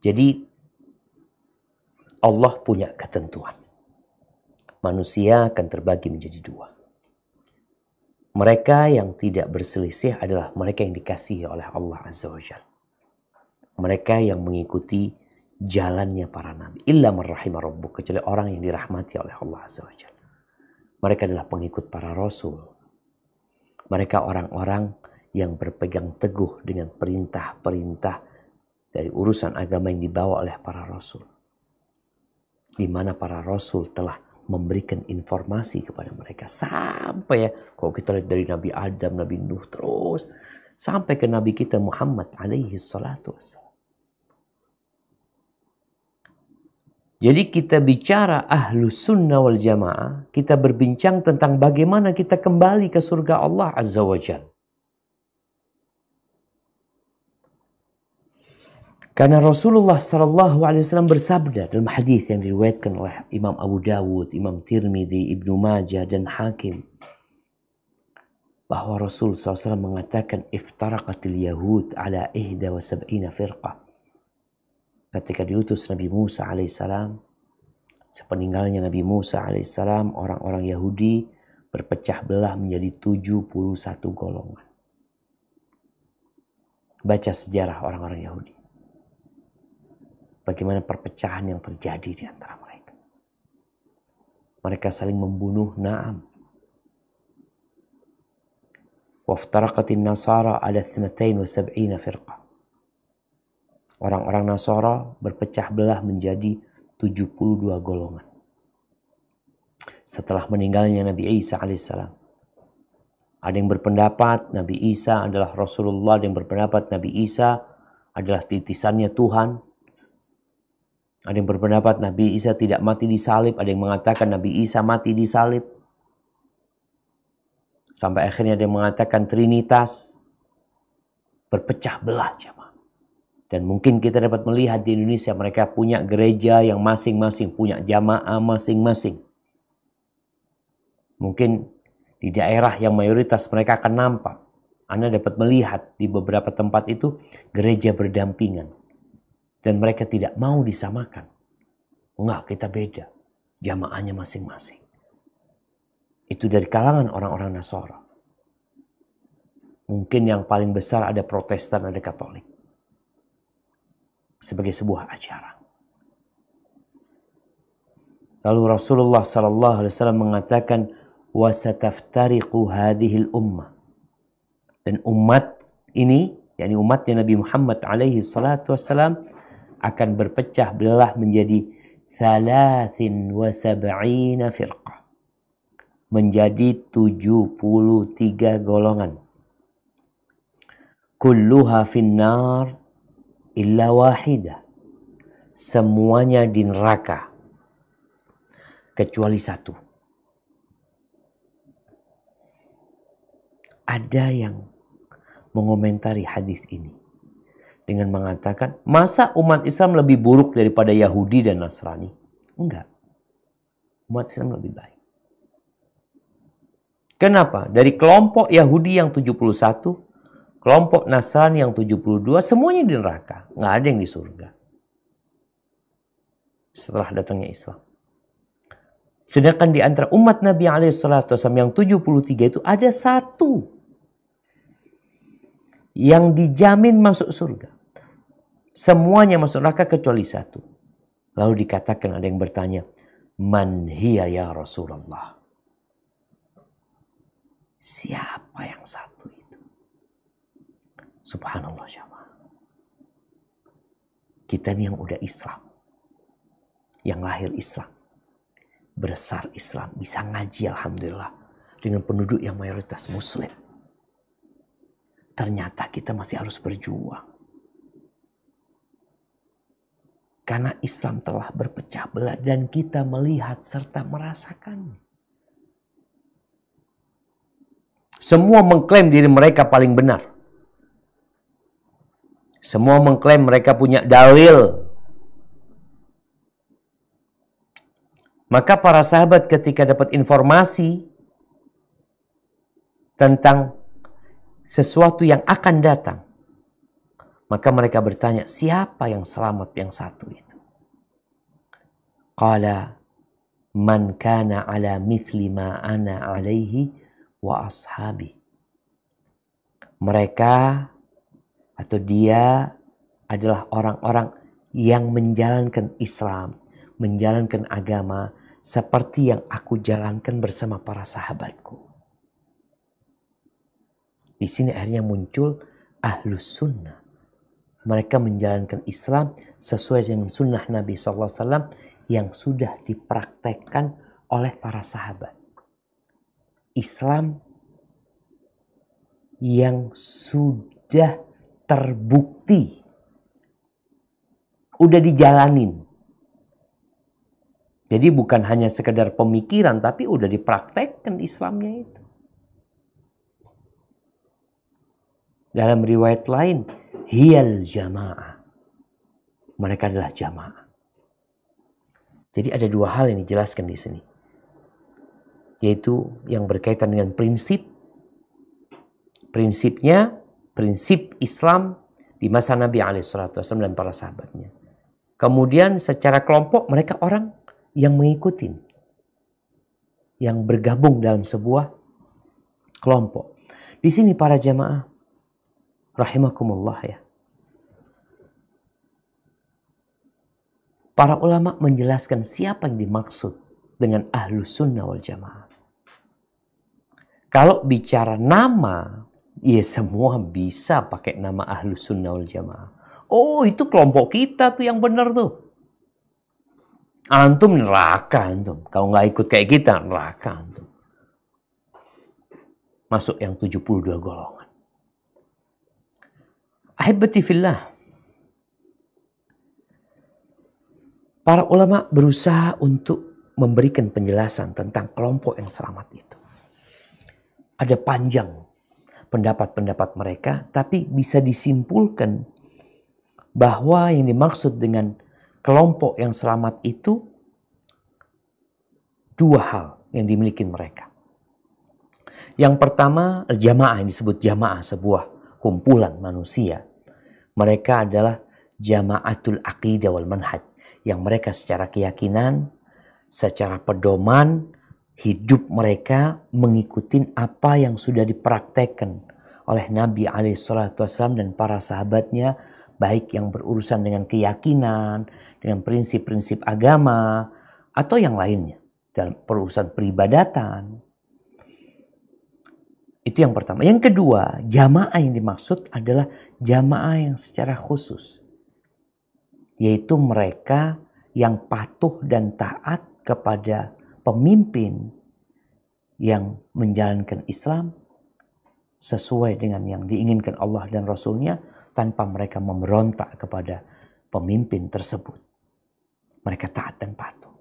Jadi Allah punya ketentuan. Manusia akan terbagi menjadi dua. Mereka yang tidak berselisih adalah mereka yang dikasihi oleh Allah Azza wa Jalla. Mereka yang mengikuti jalannya para nabi. Illa man rahima rabbuk, kecuali orang yang dirahmati oleh Allah Azza wa Jalla. Mereka adalah pengikut para rasul. Mereka orang-orang yang berpegang teguh dengan perintah-perintah dari urusan agama yang dibawa oleh para rasul. Di mana para rasul telah memberikan informasi kepada mereka. Sampai ya, kalau kita lihat dari Nabi Adam, Nabi Nuh, terus sampai ke Nabi kita Muhammad alaihi salatu wassalam. Jadi kita bicara ahlus sunnah wal jamaah, kita berbincang tentang bagaimana kita kembali ke surga Allah Azza wa Jalla. Karena Rasulullah SAW bersabda dalam hadis yang diriwayatkan oleh Imam Abu Dawud, Imam Tirmidzi, Ibnu Majah dan Hakim, bahwa Rasul SAW mengatakan iftaraqatil Yahud ala 71 firqah. Ketika diutus Nabi Musa alaihissalam, sepeninggalnya Nabi Musa alaihissalam, orang-orang Yahudi berpecah belah menjadi 71 golongan. Baca sejarah orang-orang Yahudi. Bagaimana perpecahan yang terjadi di antara mereka. Mereka saling membunuh, na'am. Waftaraqatin Nasara ala 72 firqah. Orang-orang Nasara berpecah belah menjadi 72 golongan. Setelah meninggalnya Nabi Isa alaihissalam. Ada yang berpendapat Nabi Isa adalah Rasulullah, ada yang berpendapat Nabi Isa adalah titisannya Tuhan. Ada yang berpendapat Nabi Isa tidak mati di salib, ada yang mengatakan Nabi Isa mati di salib. Sampai akhirnya ada yang mengatakan Trinitas. Berpecah belah jemaah. Dan mungkin kita dapat melihat di Indonesia mereka punya gereja yang masing-masing, punya jamaah masing-masing. Mungkin di daerah yang mayoritas mereka akan nampak. Anda dapat melihat di beberapa tempat itu gereja berdampingan. Dan mereka tidak mau disamakan. Enggak, kita beda. Jamaahnya masing-masing. Itu dari kalangan orang-orang Nasara. Mungkin yang paling besar ada Protestan, ada Katolik. Sebagai sebuah ajaran. Lalu Rasulullah SAW mengatakan, وَسَتَفْتَرِقُ هَذِهِ الْأُمَّةِ. Dan umat ini, yakni umatnya Nabi Muhammad alaihi salatu wassalam, akan berpecah belah menjadi 73 firqah. Menjadi 73 golongan. Kulluha finnar illa wahidah. Semuanya di neraka. Kecuali satu. Ada yang mengomentari hadis ini dengan mengatakan, masa umat Islam lebih buruk daripada Yahudi dan Nasrani? Enggak. Umat Islam lebih baik. Kenapa? Dari kelompok Yahudi yang 71, kelompok Nasrani yang 72, semuanya di neraka. Enggak ada yang di surga. Setelah datangnya Islam. Sedangkan di antara umat Nabi SAW yang 73 itu ada satu yang dijamin masuk surga. Semuanya masuk neraka kecuali satu. Lalu dikatakan, ada yang bertanya, Man hiya ya Rasulullah? Siapa yang satu itu? Subhanallah jamaah. Kita ini yang udah Islam. Yang lahir Islam. Besar Islam. Bisa ngaji alhamdulillah. Dengan penduduk yang mayoritas Muslim. Ternyata kita masih harus berjuang. Karena Islam telah berpecah belah dan kita melihat serta merasakan. Semua mengklaim diri mereka paling benar. Semua mengklaim mereka punya dalil. Maka para sahabat ketika dapat informasi tentang sesuatu yang akan datang, Maka mereka bertanya, siapa yang selamat yang satu itu? Qala man kana ala mithli ma ana alaihi wa ashabi. Mereka atau dia adalah orang-orang yang menjalankan Islam, menjalankan agama seperti yang aku jalankan bersama para sahabatku. Di sini akhirnya muncul Ahlus Sunnah. Mereka menjalankan Islam sesuai dengan sunnah Nabi SAW yang sudah dipraktekkan oleh para sahabat. Islam yang sudah terbukti, udah dijalanin. Jadi bukan hanya sekedar pemikiran, tapi udah dipraktekkan Islamnya itu. Dalam riwayat lain, hiyal jamaah. Mereka adalah jamaah. Jadi ada dua hal yang dijelaskan di sini. Yaitu yang berkaitan dengan prinsip. Prinsipnya, prinsip Islam di masa Nabi SAW dan para sahabatnya. Kemudian secara kelompok mereka orang yang mengikuti. Yang bergabung dalam sebuah kelompok. Di sini para jamaah, rahimakumullah ya. Para ulama menjelaskan siapa yang dimaksud dengan Ahlus Sunnah wal Jamaah. Kalau bicara nama, ya semua bisa pakai nama Ahlus Sunnah wal Jamaah. Oh, itu kelompok kita tuh yang benar tuh. Antum neraka antum. Kalau nggak ikut kayak kita, neraka antum. Masuk yang 72 golongan. Ahibati fillah. Para ulama berusaha untuk memberikan penjelasan tentang kelompok yang selamat itu. Ada panjang pendapat-pendapat mereka, tapi bisa disimpulkan bahwa yang dimaksud dengan kelompok yang selamat itu dua hal yang dimiliki mereka. Yang pertama, jamaah, yang disebut jamaah, sebuah kumpulan manusia. Mereka adalah jamaatul aqidah wal manhaj. Yang mereka secara keyakinan, secara pedoman, hidup mereka mengikuti apa yang sudah dipraktekkan oleh Nabi SAW dan para sahabatnya, baik yang berurusan dengan keyakinan, dengan prinsip-prinsip agama, atau yang lainnya, dalam perurusan peribadatan. Itu yang pertama. Yang kedua, jamaah yang dimaksud adalah jamaah yang secara khusus. Yaitu mereka yang patuh dan taat kepada pemimpin yang menjalankan Islam sesuai dengan yang diinginkan Allah dan Rasulnya tanpa mereka memberontak kepada pemimpin tersebut. Mereka taat dan patuh.